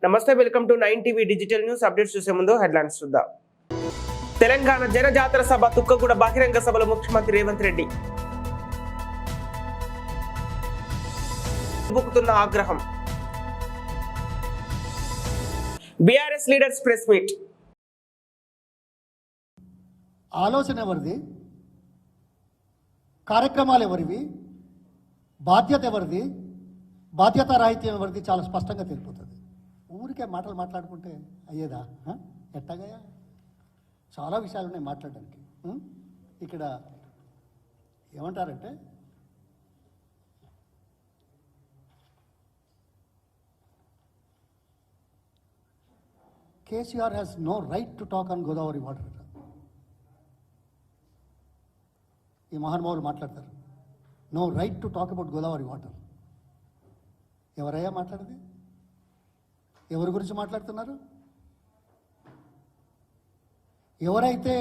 నమస్తే, welcome to 9 TV digital news updates. చూసే ముందు హెడ్లైన్స్ చూద్దాం. తెలంగాణ జనజాతర సభ తుక్కగూడ బహిరంగ సభలో ముఖ్యమంత్రి రేవంత్ రెడ్డి బుక్కుతున్న ఆగ్రహం. BRS leaders press meet. ఆలోచన ఎవరిది, కార్యక్రమాలు ఎవరివి, బాధ్యత ఎవరిది, బాధ్యత రాహిత్యం ఎవరిది చాలా స్పష్టంగా తెలిపోతుంది. ఊరికే మాటలు మాట్లాడుకుంటే అయ్యేదా? ఎట్టగయా? చాలా విషయాలు ఉన్నాయి మాట్లాడడానికి. ఇక్కడ ఏమంటారంటే KCR has no right to talk on Godavari water. ఈ మహానుభావులు మాట్లాడతారు, no right to talk about Godavari water. ఎవరయ్యా మాట్లాడేది? ఎవరి గురించి మాట్లాడుతున్నారు? ఎవరైతే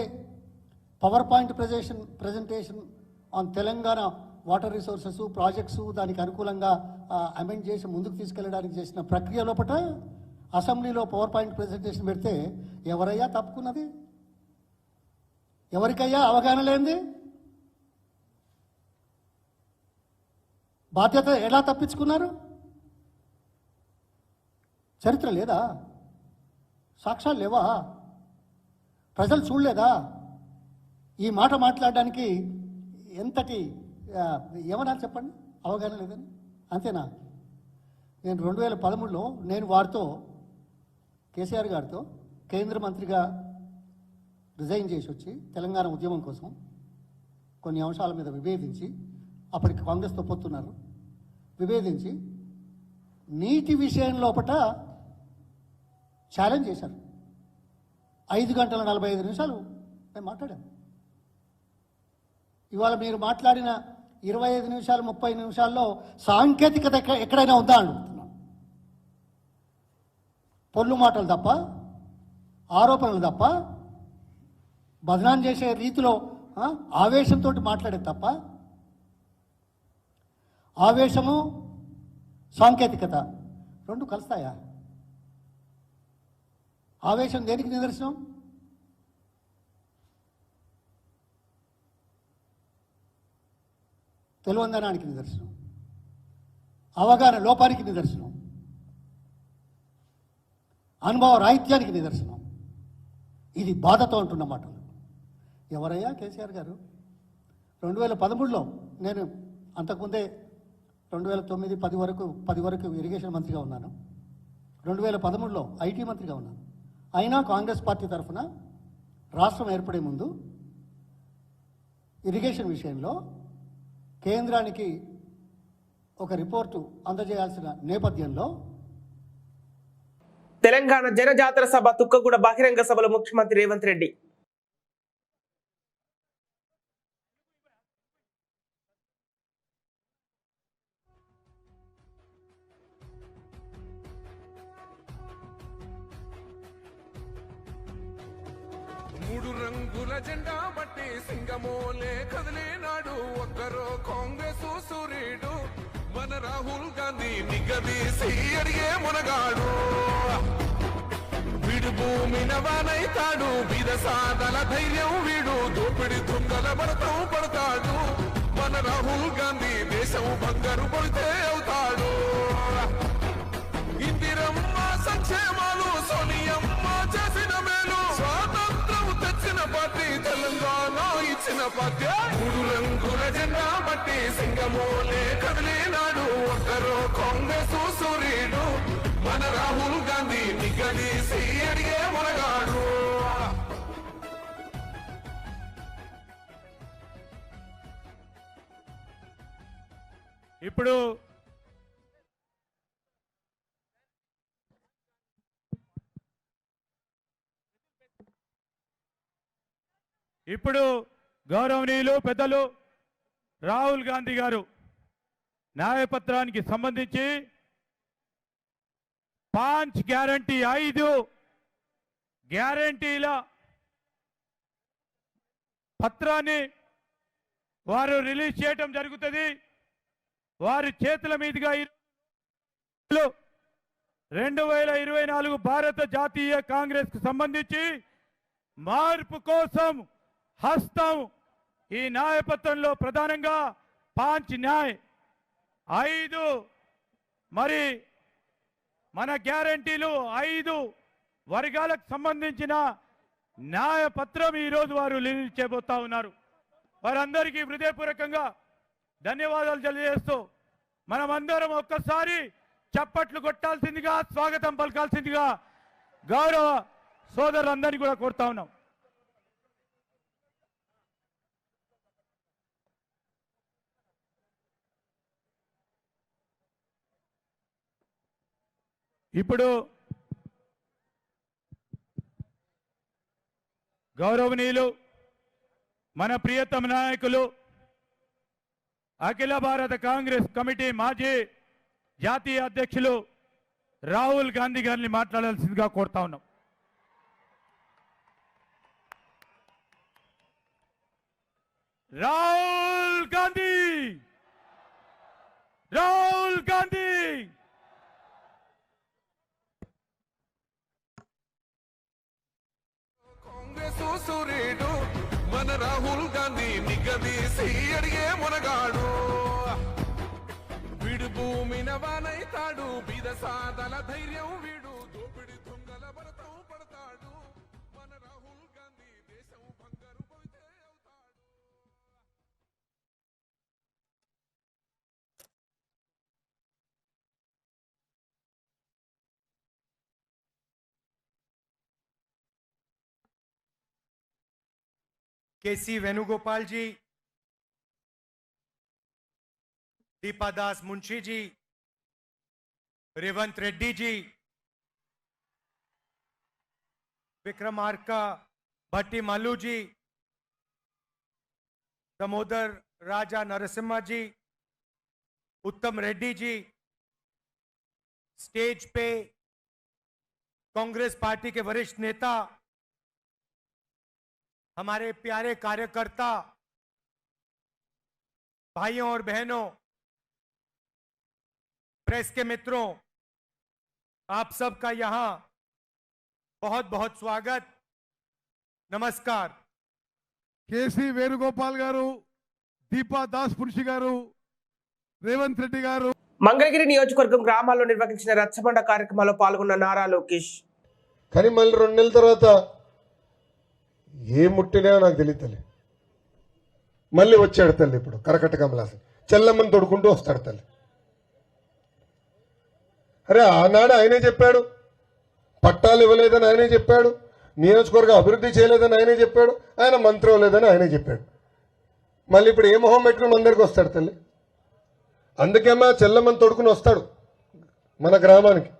power point presentation on Telangana water resources projects దానికి అనుకూలంగా అమెండ్ చేసి ముందుకు తీసుకెళ్ళడానికి చేసిన ప్రక్రియ లోపల అసెంబ్లీలో పవర్ పాయింట్ ప్రజెంటేషన్ పెడితే ఎవరయ్యా తప్పుకున్నది? ఎవరికయ్యా అవగాహన లేనిది? బాధ్యత ఎలా తప్పించుకున్నారు? చరిత్ర లేదా? సాక్ష్యాలు లేవా? ప్రజలు చూడలేదా? ఈ మాట మాట్లాడడానికి ఎంతటి ఏమన్నారు చెప్పండి? అవగాహన లేదని అంతేనా? నేను 2013లో నేను వారితో కేసీఆర్ గారితో కేంద్ర మంత్రిగా రిజైన్ చేసి వచ్చి తెలంగాణ ఉద్యమం కోసం కొన్ని అంశాల మీద విభేదించి, అప్పటికి కాంగ్రెస్తో పొత్తున్నారు, విభేదించి నీటి విషయం లోపల ఛాలెంజ్ చేశారు. 5 గంటల 45 నిమిషాలు మేము మాట్లాడాం. ఇవాళ మీరు మాట్లాడిన 25 నిమిషాలు 30 నిమిషాల్లో సాంకేతికత ఎక్కడైనా ఉందా అడుగుతున్నాను. పొల్లు మాటలు తప్ప, ఆరోపణలు తప్ప, బదనాం చేసే రీతిలో ఆవేశంతో మాట్లాడేది తప్ప. ఆవేశము సాంకేతికత రెండు కలుస్తాయా? ఆవేశం దేనికి నిదర్శనం? తెలివందనానికి నిదర్శనం, అవగాహన లోపానికి నిదర్శనం, అనుభవ రాహిత్యానికి నిదర్శనం. ఇది బాధతో అంటున్న మాటలు. ఎవరయ్యా కేసీఆర్ గారు? 2013లో నేను అంతకుముందే 2009, 10 వరకు ఇరిగేషన్ మంత్రిగా ఉన్నాను. 2013లో ఐటీ మంత్రిగా ఉన్నాను. అయినా కాంగ్రెస్ పార్టీ తరఫున రాష్ట్రం ఏర్పడే ముందు ఇరిగేషన్ విషయంలో కేంద్రానికి ఒక రిపోర్టు అందజేయాల్సిన నేపథ్యంలో తెలంగాణ జనజాతర సభ తుక్కగూడ బహిరంగ సభలో ముఖ్యమంత్రి రేవంత్ రెడ్డి మూడు రంగుల జెండా బట్టి సింగమోలే కదిలేనాడు ఒక్కరో కాంగ్రెస్ సూర్యుడు మన రాహుల్ గాంధీ నిగదీసి అడిగే మునగాడు. వీడు భూమి నవానైతాడు, బీద సాదల ధైర్యం వీడు, దోపిడి దొంగల భరతం పడతాడు. మన రాహుల్ గాంధీ దేశం బంగారు పడితే అవుతాడు. ఇందిరమ్మ సంక్షేమాలు సోనియమ్మ చేసిన మేలు, స్వాతంత్రం తెచ్చిన పార్టీ తెలంగాణ ఇచ్చిన పార్టీ. మూడు రంగుల జెండా బట్టి సింగమోలే కదిలేనాడు ఒక్కరో కాంగ్రెస్ సూర్యుడు మన రాహుల్ గాంధీ నిగదీసి అడిగే మునగాడు. ఇప్పుడు గౌరవనీయులు పెద్దలు రాహుల్ గాంధీ గారు న్యాయపత్రానికి సంబంధించి 5 గ్యారంటీ 5 గ్యారంటీల పత్రాన్ని వారు రిలీజ్ చేయడం జరుగుతుంది. వారి చేతుల మీదుగా 2024 భారత జాతీయ కాంగ్రెస్ కు సంబంధించి మార్పు కోసం హస్తం ఈ న్యాయపత్రంలో ప్రధానంగా 5 న్యాయ్ 5 మరి మన గ్యారంటీలు 5 వర్గాలకు సంబంధించిన న్యాయపత్రం ఈరోజు వారు రిలీజ్ చేయబోతా ఉన్నారు. వారందరికీ హృదయపూర్వకంగా ధన్యవాదాలు తెలియజేస్తూ మనమందరం ఒక్కసారి చప్పట్లు కొట్టాల్సిందిగా స్వాగతం పలకాల్సిందిగా గౌరవ సోదరులందరినీ కూడా కోరుతా ఉన్నాం. ఇప్పుడు గౌరవనీయులు మన ప్రియతమ నాయకులు అఖిల భారత కాంగ్రెస్ కమిటీ మాజీ జాతీయ అధ్యక్షులు రాహుల్ గాంధీ గారిని మాట్లాడాల్సిందిగా కోరుతా ఉన్నాం. రాహుల్ గాంధీ, రాహుల్ గాంధీ. కాంగ్రెస్ సూర్యుడు మన రాహుల్ గాంధీ నిగదీసి అడిగే మునగాడు వీడు భూమిన వానైతాడు బీద సాదల ధైర్యం వీడు దోపిడి దొంగల భరతం పడతాడు మన రాహుల్ గాంధీ దేశం బంగారు పోతే అవుతాడు. केसी वेणुगोपाल जी, दीपा दास मुंशी जी, रेवंत रेड्डी जी, विक्रमार्का भट्टी मल्लू जी, दामोदर राजा नरसिम्हा जी, उत्तम रेड्डी जी, स्टेज पे कांग्रेस पार्टी के वरिष्ठ नेता, हमारे प्यारे कार्यकर्ता भाइयों और बहनों, प्रेस के मित्रों, आप सबका यहां बहुत बहुत स्वागत, नमस्कार. కేసీ వేణుగోపాల్ గారు, దీపా దాస్ పురుషి గారు, రేవంత్ రెడ్డి గారు. మంగళగిరి నియోజకవర్గం గ్రామాల్లో నిర్వహించిన రచ్చబండ కార్యక్రమాల్లో పాల్గొన్న నారా లోకేష్. కానీ మళ్ళీ 2 నెలల తర్వాత ఏ ముట్టినా నాకు తెలియదు తల్లి. మళ్ళీ వచ్చాడు తల్లి. ఇప్పుడు కరకట్ట కమలాసన్ చెల్లమ్మని తొడుకుంటూ వస్తాడు తల్లి. అరే ఆనాడు ఆయనే చెప్పాడు, పట్టాలు ఇవ్వలేదని ఆయనే చెప్పాడు, నియోజకవర్గం అభివృద్ధి చేయలేదని ఆయనే చెప్పాడు, ఆయన మంత్రి అవ్వలేదని ఆయనే చెప్పాడు. మళ్ళీ ఇప్పుడు ఏ మొహం పెట్టుకుని మన దగ్గరికి వస్తాడు తల్లి. అందుకేమో చెల్లమ్మని తొడుకుని వస్తాడు మన గ్రామానికి.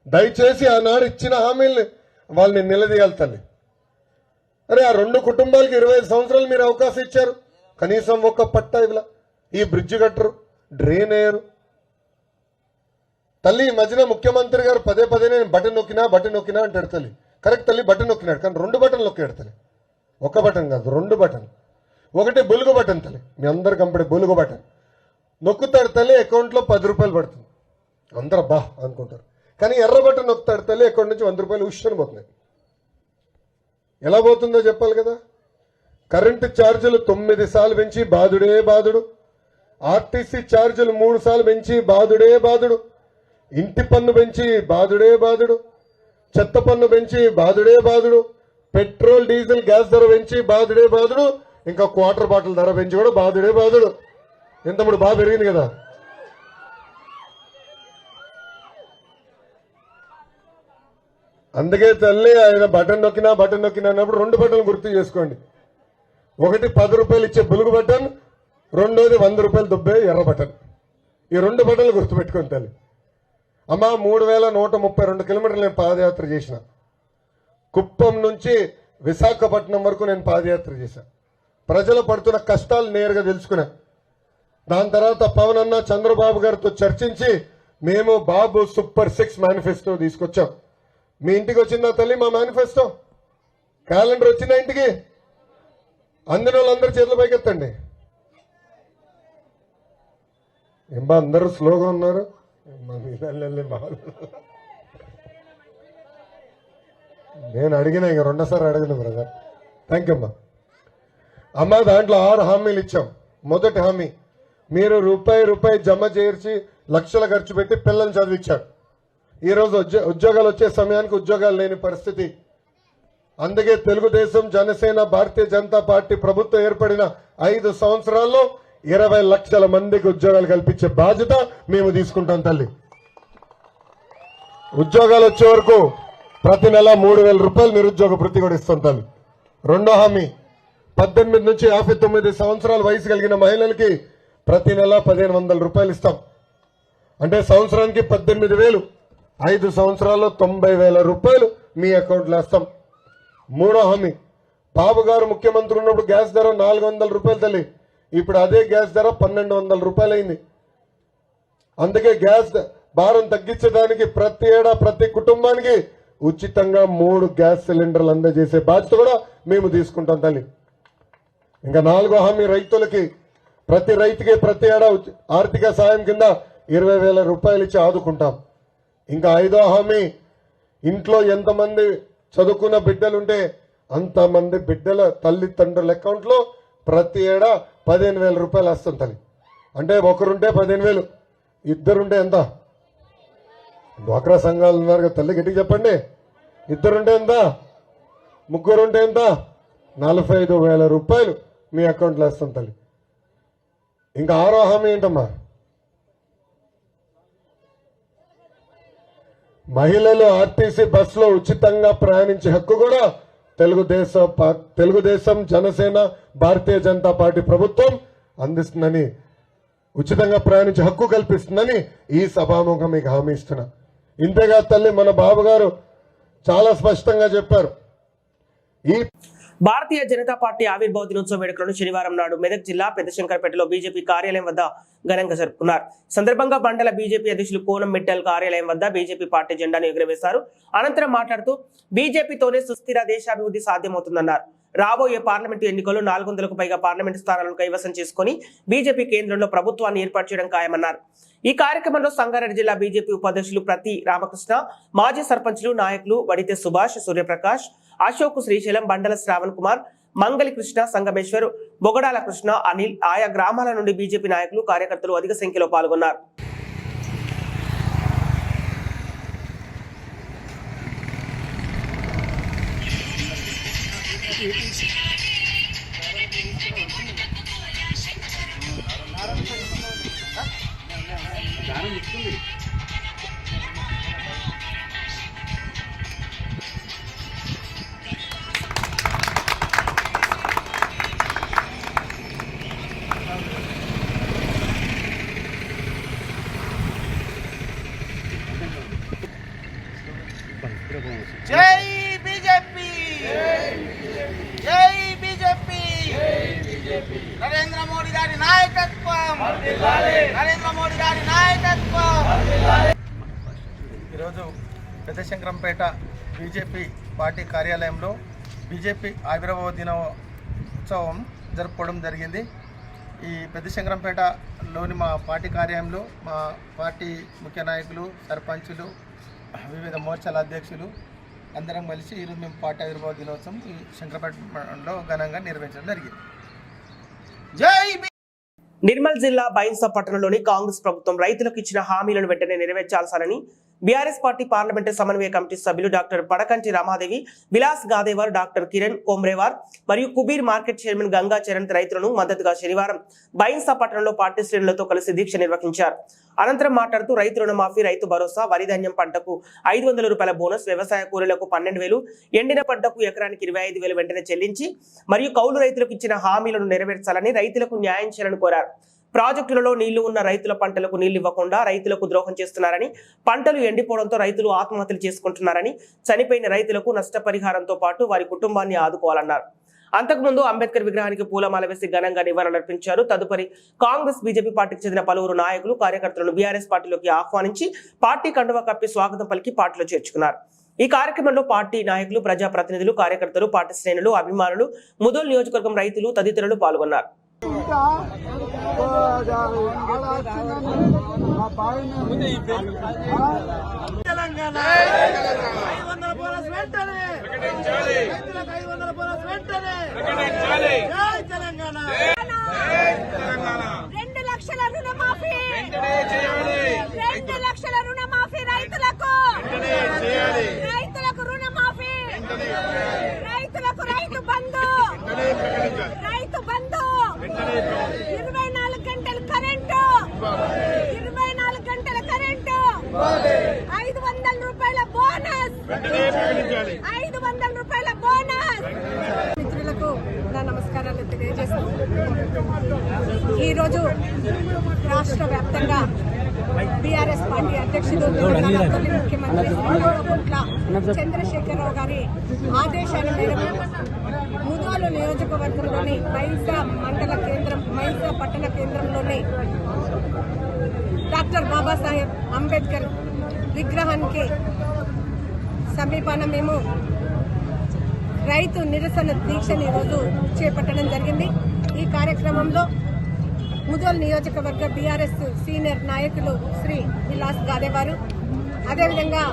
దయచేసి ఆనాడు ఇచ్చిన హామీల్ని వాళ్ళని నిలదీయాలి తల్లి. అరే ఆ 2 కుటుంబాలకి 25 సంవత్సరాలు మీరు అవకాశం ఇచ్చారు, కనీసం ఒక్క పట్టా ఇవ్వలా. ఈ బ్రిడ్జ్ కట్టరు, డ్రైన్ వేయరు తల్లి. ఈ మధ్యన ముఖ్యమంత్రి గారు పదే పదే నేను బటన్ నొక్కినా అంటాడు తల్లి. కరెక్ట్ తల్లి, బటన్ నొక్కినాడు, కానీ 2 బటన్లు నొక్కాడు తల్లి. ఒక్క బటన్ కాదు, 2 బటన్. ఒకటి బొలుగు బటన్ తల్లి, మీ అందరు కంపెనీ బొలుగు బటన్ నొక్కుతాడు తల్లి, అకౌంట్లో 10 రూపాయలు పడుతుంది. అందరూ బా అనుకుంటారు. కానీ ఎర్ర బటన్ నొక్కుతాడు తల్లి, అకౌంట్ నుంచి 100 రూపాయలు ఉష్షని పోతున్నాయి. ఎలా పోతుందో చెప్పాలి కదా. కరెంటు ఛార్జీలు 9 సార్లు పెంచి బాధుడే బాధుడు, ఆర్టీసీ ఛార్జీలు 3 సార్లు పెంచి బాధుడే బాధుడు, ఇంటి పన్ను పెంచి బాధుడే బాధుడు, చెత్త పన్ను పెంచి బాధుడే బాధుడు, పెట్రోల్ డీజిల్ గ్యాస్ ధర పెంచి బాధుడే బాధుడు, ఇంకా క్వార్టర్ బాటిల్ ధర పెంచి కూడా బాధుడే బాధుడు. ఎంతప్పుడు బాగా పెరిగింది కదా. అందుకే తల్లి ఆయన బటన్ నొక్కినా అన్నప్పుడు 2 బటన్లు గుర్తు చేసుకోండి. ఒకటి 10 రూపాయలు ఇచ్చే బులుగు బటన్, రెండోది 100 రూపాయలు దుబ్బే ఎర్ర బటన్. ఈ 2 బటన్లు గుర్తుపెట్టుకోండి తల్లి. అమ్మా 3132 కిలోమీటర్లు నేను పాదయాత్ర చేసిన. కుప్పం నుంచి విశాఖపట్నం వరకు నేను పాదయాత్ర చేశాను. ప్రజలు పడుతున్న కష్టాలు నేరుగా తెలుసుకున్నా. దాని తర్వాత పవన్ అన్న చంద్రబాబు గారితో చర్చించి మేము బాబు సూపర్ 6 మేనిఫెస్టో తీసుకొచ్చాం. మీ ఇంటికి వచ్చిందా తల్లి మా మేనిఫెస్టో? క్యాలెండర్ వచ్చిందా ఇంటికి? అందిన వాళ్ళందరూ చేతుల పైకెత్తండి. ఏంబా అందరూ స్లోగా ఉన్నారు. నేను అడిగిన ఇంక రెండోసారి అడగను బ్రదర్. థ్యాంక్ యూ అమ్మా. అమ్మ దాంట్లో 6 హామీలు ఇచ్చాం. మొదటి హామీ, మీరు రూపాయి జమ చేర్చి లక్షలు ఖర్చు పెట్టి పిల్లల్ని చదివించారు. ఈరోజు ఉద్యోగాలు వచ్చే సమయానికి ఉద్యోగాలు లేని పరిస్థితి. అందుకే తెలుగుదేశం, జనసేన, భారతీయ జనతా పార్టీ ప్రభుత్వం ఏర్పడిన 5 సంవత్సరాల్లో 20 లక్షల మందికి ఉద్యోగాలు కల్పించే బాధ్యత మేము తీసుకుంటాం తల్లి. ఉద్యోగాలు వచ్చే వరకు ప్రతి నెల 3,000 రూపాయలు నిరుద్యోగ భృతి కూడా ఇస్తాం తల్లి. రెండో హామీ, 18 నుంచి 59 సంవత్సరాల వయసు కలిగిన మహిళలకి ప్రతి నెల 1,500 రూపాయలు ఇస్తాం. అంటే సంవత్సరానికి 18,000, 5 సంవత్సరాల్లో 90,000 రూపాయలు మీ అకౌంట్లో వేస్తాం. మూడో హామీ, బాబు గారు ముఖ్యమంత్రి ఉన్నప్పుడు గ్యాస్ ధర 400 రూపాయలు తల్లి. ఇప్పుడు అదే గ్యాస్ ధర 1,200 రూపాయలు అయింది. అందుకే గ్యాస్ భారం తగ్గించడానికి ప్రతి ఏడా ప్రతి కుటుంబానికి ఉచితంగా 3 గ్యాస్ సిలిండర్లు అందజేసే బాధ్యత కూడా మేము తీసుకుంటాం తల్లి. ఇంకా 4వ హామీ, రైతులకి ప్రతి రైతుకి ప్రతి ఏడా ఆర్థిక సాయం కింద 20,000 రూపాయలు ఇచ్చి ఆదుకుంటాం. ఇంకా 5వ హామీ, ఇంట్లో ఎంతమంది చదువుకున్న బిడ్డలుంటే అంతమంది బిడ్డల తల్లిదండ్రుల అకౌంట్లో ప్రతి ఏడా 15,000 రూపాయలు వస్తుంది తల్లి. అంటే ఒకరుంటే 15,000, ఇద్దరుంటే ఎంత? డ్వాక్రా సంఘాలు ఉన్నారు కదా తల్లి, గట్టిగా చెప్పండి. ఇద్దరుంటే ఎంత? ముగ్గురుంటే ఎంత? 45,000 రూపాయలు మీ అకౌంట్లో వేస్తాం తల్లి. ఇంకా 6వ హామీ ఏంటమ్మా? మహిళలు ఆర్టీసీ బస్సులో ఉచితంగా ప్రయాణించే హక్కు కూడా తెలుగుదేశం, జనసేన, భారతీయ జనతా పార్టీ ప్రభుత్వం అందిస్తుందని, ఉచితంగా ప్రయాణించే హక్కు కల్పిస్తుందని ఈ సభాముఖం మీకు హామీ ఇస్తున్నా. ఇంతేగా తల్లి, మన బాబు గారు చాలా స్పష్టంగా చెప్పారు. ఈ భారతీయ జనతా పార్టీ ఆవిర్భావ దినోత్సవ వేడుకలను శనివారం నాడు మెదక్ జిల్లా పెద్దశంకర్పేటలో బీజేపీ కార్యాలయం వద్ద ఘనంగా జరుపుకున్నారు. సందర్భంగా మండల బీజేపీ అధ్యక్షులు కోనం మిట్టల్ కార్యాలయం వద్ద బీజేపీ పార్టీ జెండాను ఎగురవేశారు. అనంతరం మాట్లాడుతూ బీజేపీతోనే సుస్థిర దేశాభివృద్ధి సాధ్యమవుతుందన్నారు. రాబోయే పార్లమెంటు ఎన్నికల్లో 400కు పైగా పార్లమెంటు స్థానాలను కైవసం చేసుకుని బీజేపీ కేంద్రంలో ప్రభుత్వాన్ని ఏర్పాటు చేయడం ఖాయమన్నారు. ఈ కార్యక్రమంలో సంగారెడ్డి జిల్లా బీజేపీ ఉపాధ్యక్షులు ప్రతి రామకృష్ణ, మాజీ సర్పంచ్లు, నాయకులు వడితే సుభాష్, సూర్యప్రకాష్, అశోక్, శ్రీశైలం, బండల శ్రావణ్ కుమార్, మంగళి కృష్ణ, సంగమేశ్వర్, బొగడాల కృష్ణ, అనిల్, ఆయా గ్రామాల నుండి బీజేపీ నాయకులు, కార్యకర్తలు అధిక సంఖ్యలో పాల్గొన్నారు. జై బీజేపీ, జై బీజేపీ, నరేంద్ర మోడీ గారి నాయకత్వం, నరేంద్ర మోడీ గారి నాయకత్వం. ఈరోజు పెద్దశంకరంపేట బీజేపీ పార్టీ కార్యాలయంలో బీజేపీ ఆవిర్భావ దినోత్సవం జరుపుకోవడం జరిగింది. ఈ పెద్దశంకరంపేటలోని మా పార్టీ కార్యాలయంలో మా పార్టీ ముఖ్య నాయకులు, సర్పంచులు, వివిధ మోర్చాల అధ్యక్షులు అందరం కలిసి ఈరోజు మేము పార్టీ ఆవిర్భావ దినోత్సవం ఈ శంకరపేటలో ఘనంగా నిర్వహించడం జరిగింది. జై నిర్మల్ జిల్లా బైన్సా పట్టణంలోని కాంగ్రెస్ ప్రభుత్వం రైతులకు ఇచ్చిన హామీలను వెంటనే నెరవేర్చాల్సానని బీఆర్ఎస్ పార్టీ పార్లమెంటు సమన్వయ కమిటీ సభ్యులు డాక్టర్ పడకంటి రామాదేవి, విలాస్ గాదేవార్, డాక్టర్ కిరణ్ కోమ్రేవార్ మరియు కుబీర్ మార్కెట్ చైర్మన్ గంగా చరణ్ రైతులను మద్దతుగా శనివారం బైన్సా పట్టణంలో పార్టీ శ్రేణులతో కలిసి దీక్ష నిర్వహించారు. అనంతరం మాట్లాడుతూ రైతు రుణమాఫీ, రైతు భరోసా, వరి ధాన్యం పంటకు 500 రూపాయల బోనస్, వ్యవసాయ కూలీలకు 12,000, ఎండిన పంటకు ఎకరానికి 25,000 వెంటనే చెల్లించి మరియు కౌలు రైతులకు ఇచ్చిన హామీలను నెరవేర్చాలని, రైతులకు న్యాయం చేయాలని కోరారు. ప్రాజెక్టులలో నీళ్లు ఉన్న రైతుల పంటలకు నీళ్లు ఇవ్వకుండా రైతులకు ద్రోహం చేస్తున్నారని, పంటలు ఎండిపోవడంతో రైతులు ఆత్మహత్యలు చేసుకుంటున్నారని, చనిపోయిన రైతులకు నష్టపరిహారంతో పాటు వారి కుటుంబాన్ని ఆదుకోవాలన్నారు. అంతకుముందు అంబేద్కర్ విగ్రహానికి పూలమాల వేసి ఘనంగా నివాళులర్పించారు. తదుపరి కాంగ్రెస్, బీజేపీ పార్టీకి చెందిన పలువురు నాయకులు, కార్యకర్తలను బీఆర్ఎస్ పార్టీలోకి ఆహ్వానించి పార్టీ కండువా కప్పి స్వాగతం పలికి పార్టీలో చేర్చుకున్నారు. ఈ కార్యక్రమంలో పార్టీ నాయకులు, ప్రజాప్రతినిధులు, కార్యకర్తలు, పార్టీ శ్రేణులు, అభిమానులు, ముదోల్ నియోజకవర్గం రైతులు తదితరులు పాల్గొన్నారు. తెలంగాణ తెలంగాణ 500 బోనస్ వెంటనే రైతులకు 500 బోనస్ వెంటనే జై తెలంగాణ 2 లక్షల రుణమాఫీ 2 లక్షల రుణమాఫీ రైతులకు రుణమాఫీ రైతులకు రైతు బంధు 24 గంటల కరెంటు 24 గంటల కరెంటు 500 రూపాయల బోనస్ 500 రూపాయల బోనస్. మిత్రులకు నా నమస్కారాలు తెలియజేస్తూ ఈరోజు రాష్ట్ర వ్యాప్తంగా బీఆర్ఎస్ పార్టీ అధ్యక్షుడు తెలంగాణ తొలి ముఖ్యమంత్రి కల్వకుంట్ల చంద్రశేఖరరావు గారి ఆదేశాల మేరకు ముదోలు నియోజకవర్గంలోని మైన్సా మండల కేంద్రం మైన్సా పట్టణ కేంద్రంలోని డాక్టర్ బాబాసాహెబ్ అంబేద్కర్ విగ్రహానికి సమీపాన మేము రైతు నిరసన దీక్షను ఈరోజు చేపట్టడం జరిగింది. ఈ కార్యక్రమంలో ముదోల్ నియోజకవర్గ బీఆర్ఎస్ సీనియర్ నాయకులు శ్రీ విలాస్ గాదేవారు, అదేవిధంగా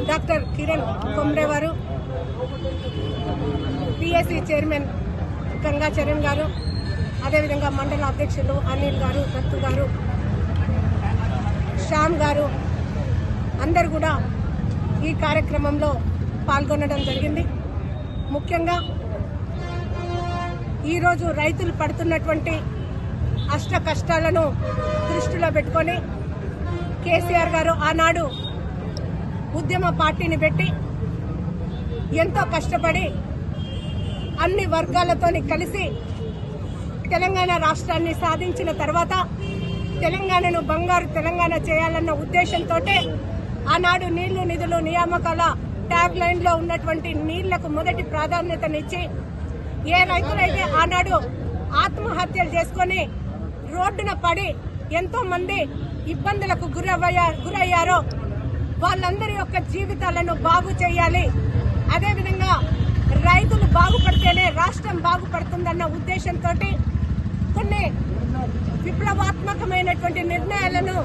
డాక్టర్ కిరణ్ కొమ్రేవారు, పిఎస్సి చైర్మన్ గంగా చరణ్ గారు, అదేవిధంగా మండల అధ్యక్షులు అనిల్ గారు, దత్తు గారు, శ్యామ్ గారు అందరు కూడా ఈ కార్యక్రమంలో పాల్గొనడం జరిగింది. ముఖ్యంగా ఈరోజు రైతులు పడుతున్నటువంటి అష్ట కష్టాలను దృష్టిలో పెట్టుకొని కేసీఆర్ గారు ఆనాడు ఉద్యమ పార్టీని పెట్టి ఎంతో కష్టపడి అన్ని వర్గాలతోని కలిసి తెలంగాణ రాష్ట్రాన్ని సాధించిన తర్వాత తెలంగాణను బంగారు తెలంగాణ చేయాలన్న ఉద్దేశంతో ఆనాడు నీళ్లు నిధులు నియామకాల ట్యాగ్ లైన్ లో ఉన్నటువంటి నీళ్లకు మొదటి ప్రాధాన్యతనిచ్చి ఏ రైతులైతే ఆనాడు ఆత్మహత్యలు చేసుకుని రోడ్డున పడి ఎంతో మంది ఇబ్బందులకు గురయ్యారో వాళ్ళందరి యొక్క జీవితాలను బాగు చేయాలి, అదేవిధంగా రైతులు బాగుపడితేనే రాష్ట్రం బాగుపడుతుందన్న ఉద్దేశంతో కొన్ని విప్లవాత్మకమైనటువంటి నిర్ణయాలను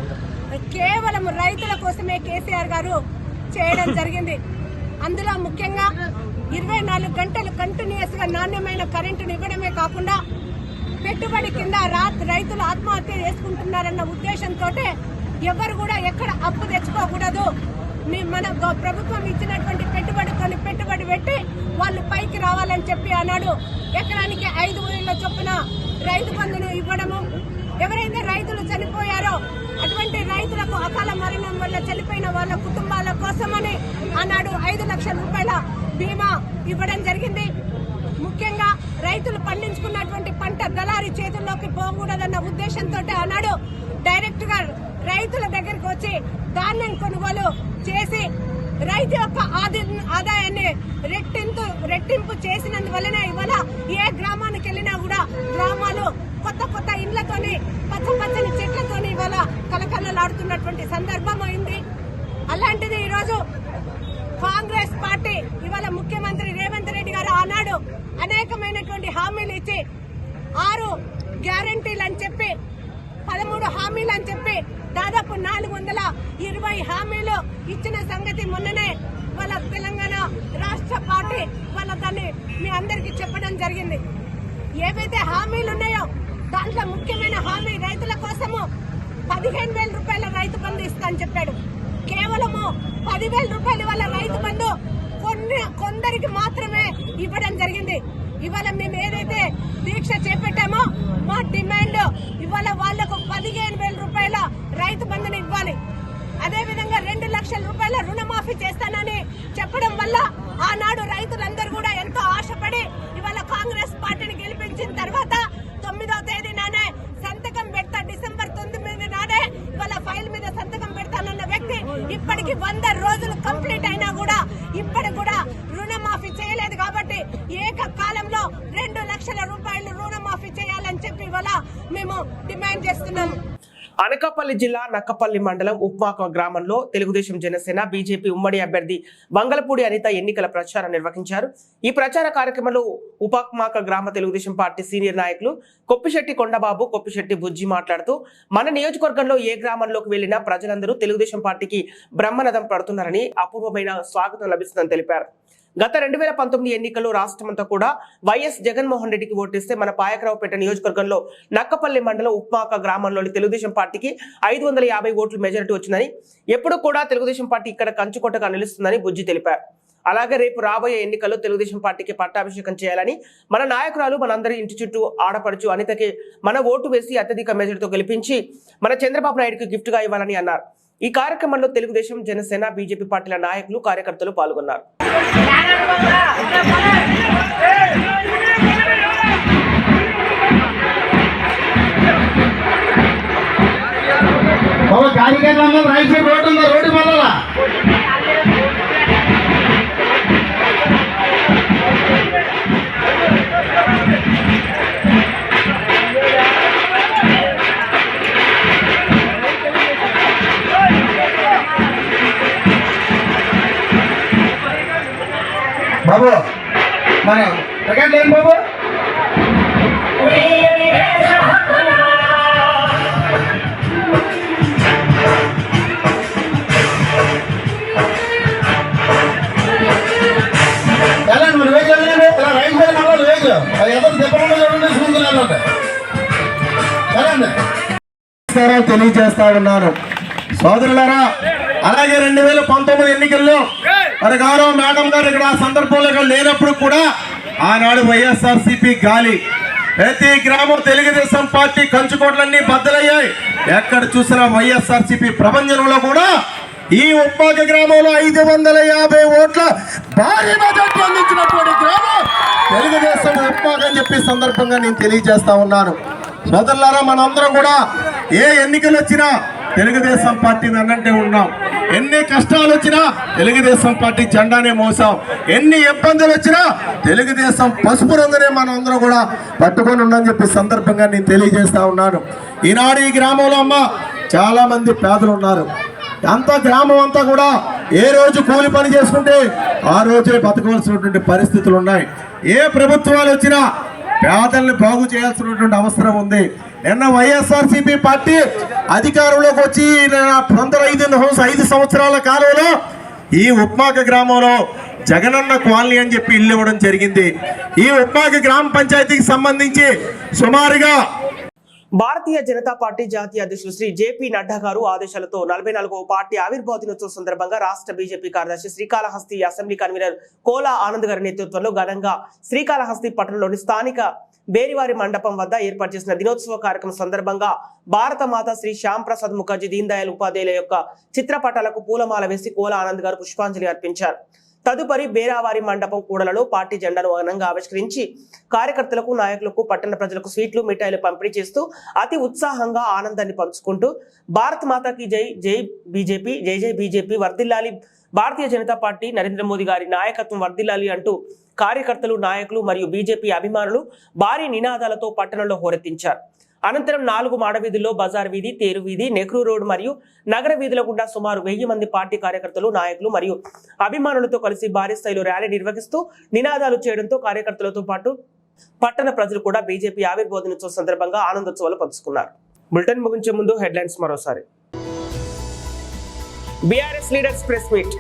కేవలం రైతుల కోసమే కేసీఆర్ గారు చేయడం జరిగింది. అందులో ముఖ్యంగా 24 గంటలు కంటిన్యూస్ గా నాణ్యమైన కరెంటును ఇవ్వడమే కాకుండా పెట్టుబడి కింద రైతులు ఆత్మహత్య చేసుకుంటున్నారన్న ఉద్దేశంతో ఎవరు కూడా ఎక్కడ అప్పు తెచ్చుకోకూడదు, మన ప్రభుత్వం ఇచ్చినటువంటి పెట్టుబడి పెట్టి వాళ్ళు పైకి రావాలని చెప్పి అన్నాడు. ఎకరానికి 5,000 చొప్పున రైతు బంధును ఇవ్వడము, ఎవరైతే రైతులు చనిపోయారో అటువంటి రైతులకు అకాల మరణం వల్ల చనిపోయిన వాళ్ళ కుటుంబాల కోసమని ఆనాడు 5 లక్షల రూపాయల బీమా ఇవ్వడం జరిగింది. ముఖ్యంగా రైతులు పండించుకున్నటువంటి పంట దళారీ చేతుల్లోకి పోకూడదన్న ఉద్దేశంతో ఆనాడు డైరెక్ట్ గా రైతుల దగ్గరికి వచ్చి ధాన్యం కొనుగోలు చేసి రైతు యొక్క ఆదాయాన్ని రెట్టింపు చేసినందువల్లనే ఇవాళ ఏ గ్రామానికి వెళ్ళినా కూడా గ్రామాలు కొత్త ఇండ్లతోని పచ్చని చెట్లతోని ఇవాళ కలకలలాడుతున్నటువంటి సందర్భం అయింది. అలాంటిది ఈరోజు కాంగ్రెస్ పార్టీ ఇవాళ ముఖ్యమంత్రి రేవంత్ రెడ్డి గారు ఆనాడు అనేకమైనటువంటి హామీలు ఇచ్చి 6 గ్యారంటీలు అని చెప్పి 13 హామీలు అని చెప్పి దాదాపు 420 హామీలు ఇచ్చిన సంగతి మొన్ననే వాళ్ళ తెలంగాణ రాష్ట్ర పార్టీ వాళ్ళ దాన్ని మీ అందరికీ చెప్పడం జరిగింది. ఏవైతే హామీలు ఉన్నాయో దాంట్లో ముఖ్యమైన హామీ రైతుల కోసము 15,000 రూపాయల రైతు బంధు ఇస్తా అని చెప్పాడు. కేవలము 10,000 రూపాయలు వాళ్ళ రైతు బంధు కొందరికి మాత్రమే ఇవ్వడం జరిగింది. ఇవాళ మేము ఏదైతే దీక్ష చేపట్టామో మా డిమాండ్ ఇవాళ వాళ్లకు 15,000 రూపాయల రైతు బంధుని ఇవ్వాలి. అదేవిధంగా 2 లక్షల రూపాయల రుణమాఫీ చేస్తానని చెప్పడం వల్ల ఆనాడు రైతులందరూ కూడా ఎంతో ఆశపడి ఇవాళ కాంగ్రెస్ పార్టీని గెలిపించిన తర్వాత 9వ తేదీ నాడే సంతకం పెడతా, డిసెంబర్ 9 నాడే ఇవాళ ఫైల్ మీద సంతకం పెడతానన్న వ్యక్తి ఇప్పటికి 100 రోజులు కంప్లీట్ అయినా కూడా ఇప్పటికి కూడా రుణమాఫీ చేయలేదు. కాబట్టి ఏకకాలంలో 2 లక్షల రూపాయలు రుణమాఫీ చేయాలని చెప్పి ఇవాళ మేము డిమాండ్ చేస్తున్నాం. అనకాపల్లి జిల్లా నక్కపల్లి మండలం ఉప్మాక గ్రామంలో తెలుగుదేశం జనసేన బీజేపీ ఉమ్మడి అభ్యర్థి వంగలపూడి అనిత ఎన్నికల ప్రచారం నిర్వహించారు. ఈ ప్రచార కార్యక్రమంలో ఉప్మాక గ్రామ తెలుగుదేశం పార్టీ సీనియర్ నాయకులు కొప్పిశెట్టి కొండబాబు, కొప్పిశెట్టి బుజ్జి మాట్లాడుతూ మన నియోజకవర్గంలో ఏ గ్రామంలోకి వెళ్లినా ప్రజలందరూ తెలుగుదేశం పార్టీకి బ్రహ్మరథం పడుతున్నారని, అపూర్వమైన స్వాగతం లభిస్తుందని తెలిపారు. గత 2019 ఎన్నికల్లో రాష్ట్రమంతా కూడా వైఎస్ జగన్మోహన్ రెడ్డికి ఓటేస్తే మన పాయకరావుపేట నియోజకవర్గంలో నక్కపల్లి మండలం ఉప్మాక గ్రామంలోని తెలుగుదేశం పార్టీకి 550 ఓట్లు మెజారిటీ వచ్చిందని, ఎప్పుడు కూడా తెలుగుదేశం పార్టీ ఇక్కడ కంచుకోటగా నిలుస్తుందని బుజ్జి తెలిపారు. అలాగే రేపు రాబోయే ఎన్నికల్లో తెలుగుదేశం పార్టీకి పట్టాభిషేకం చేయాలని, మన నాయకురాలు మనందరి ఇంటి చుట్టూ ఆడపడుచు అనితకి మన ఓటు వేసి అత్యధిక మెజారిటీతో గెలిపించి మన చంద్రబాబు నాయుడుకి గిఫ్ట్ గా ఇవ్వాలని అన్నారు. ఈ కార్యక్రమంలో తెలుగుదేశం, జనసేన, బీజేపీ పార్టీల నాయకులు, కార్యకర్తలు పాల్గొన్నారు. బాబు మన రికార్డు లేని బాబు తెలియజేస్తా ఉన్నాను సోదరులారా. అలాగే 2019 ఎన్నికల్లో మరి గౌరవ మేడం గారు ఇక్కడ ఆ సందర్భంలో ఇక్కడ లేనప్పుడు కూడా ఆనాడు వైఎస్ఆర్సీపీ గాలి ప్రతి గ్రామం తెలుగుదేశం పార్టీ కంచుకోట్లన్నీ బద్దలయ్యాయి. ఎక్కడ చూసినా వైఎస్ఆర్సీపీ ప్రపంచంలో కూడా ఈ ఉప్మాక గ్రామంలో 550 ఓట్ల భారీ మెజార్టీ అందించినటువంటి గ్రామం తెలుగుదేశం ఉప్మాక అని చెప్పి సందర్భంగా నేను తెలియజేస్తా ఉన్నాను. సోదరులారా, మనందరం కూడా ఏ ఎన్నికలు వచ్చినా తెలుగుదేశం పార్టీని అన్నంటే ఉన్నాం. ఎన్ని కష్టాలు వచ్చినా తెలుగుదేశం పార్టీ జెండానే మోసాం. ఎన్ని ఇబ్బందులు వచ్చినా తెలుగుదేశం పసుపు రంగునే మనం అందరం కూడా పట్టుకొని ఉన్నామని చెప్పి సందర్భంగా నేను తెలియజేస్తా ఉన్నాను. ఈనాడు ఈ గ్రామంలో అమ్మ చాలా మంది పేదలు ఉన్నారు. అంతా గ్రామం అంతా కూడా ఏ రోజు కూలి పని చేసుకుంటే ఆ రోజే బతకవలసినటువంటి పరిస్థితులు ఉన్నాయి. ఏ ప్రభుత్వాలు వచ్చినా పేదల్ని బాగు చేయాల్సినటువంటి అవసరం ఉంది. నిన్న వైఎస్ఆర్సీపీ పార్టీ అధికారంలోకి వచ్చి 5 సంవత్సరాల కాలంలో ఈ ఉప్మాక గ్రామంలో జగనన్న కాలనీ అని చెప్పి ఇల్లు ఇవ్వడం జరిగింది. ఈ ఉప్మాక గ్రామ పంచాయతీకి సంబంధించి సుమారుగా భారతీయ జనతా పార్టీ జాతీయ అధ్యక్షులు శ్రీ జేపీ నడ్డా గారు ఆదేశాలతో 44వ పార్టీ ఆవిర్భావ దినోత్సవం సందర్భంగా రాష్ట్ర బీజేపీ కార్యదర్శి శ్రీకాళహస్తి అసెంబ్లీ కన్వీనర్ కోలా ఆనంద్ గారి నేతృత్వంలో ఘనంగా శ్రీకాళహస్తి పట్టణంలోని స్థానిక బేరివారి మండపం వద్ద ఏర్పాటు చేసిన దినోత్సవ కార్యక్రమం సందర్భంగా భారత మాత శ్రీ శ్యామ్ ప్రసాద్ ముఖర్జీ, దీన్ దయాళ్ ఉపాధ్యాయుల యొక్క చిత్రపటాలకు పూలమాల వేసి కోలా ఆనంద్ గారు పుష్పాంజలి అర్పించారు. తదుపరి బేరావారి మండపం కూడలలో పార్టీ జెండాను ఘనంగా ఆవిష్కరించి కార్యకర్తలకు, నాయకులకు, పట్టణ ప్రజలకు స్వీట్లు, మిఠాయిలు పంపిణీ చేస్తూ అతి ఉత్సాహంగా ఆనందాన్ని పంచుకుంటూ భారత్ మాతాకి జై, జై బీజేపీ, జై జై బీజేపీ, వర్ధిల్లాలి భారతీయ జనతా పార్టీ, నరేంద్ర మోదీ గారి నాయకత్వం వర్ధిల్లాలి అంటూ కార్యకర్తలు, నాయకులు మరియు బీజేపీ అభిమానులు భారీ నినాదాలతో పట్టణంలో హోరెత్తించారు. అనంతరం 4 మాడవీధుల్లో బజార్ వీధి, తేరు వీధి, నెహ్రూ రోడ్ మరియు నగర వీధుల గుండా సుమారు 1000 మంది పార్టీ కార్యకర్తలు, నాయకులు మరియు అభిమానులతో కలిసి భారీ స్థాయిలో ర్యాలీ నిర్వహిస్తూ నినాదాలు చేయడంతో కార్యకర్తలతో పాటు పట్టణ ప్రజలు కూడా బీజేపీ ఆవిర్భావ దినోత్సవం సందర్భంగా ఆనందోత్సవాలు పంచుకున్నారు. బులెటిన్ ముగించే ముందు హెడ్లైన్స్ మరోసారి. BRS leaders press meet.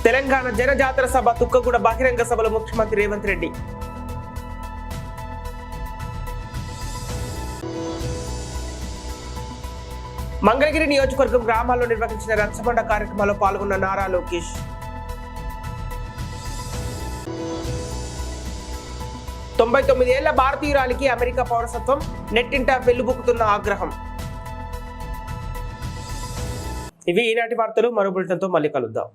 Telangana జనజాతర సభ తుక్కగూడ బహిరంగ సభలో ముఖ్యమంత్రి రేవంత్ రెడ్డి. మంగళగిరి నియోజకవర్గం గ్రామాల్లో నిర్వహించిన రచ్చబండ కార్యక్రమంలో పాల్గొన్న నారా లోకేష్. 99 ఏళ్ల భారతీయురాలికి అమెరికా పౌరసత్వం, నెట్టింట వెల్లుబుక్కుతున్న ఆగ్రహం. ఇవి ఈనాటి వార్తలు. మరో బులెటిన్తో మళ్ళీ కలుద్దాం.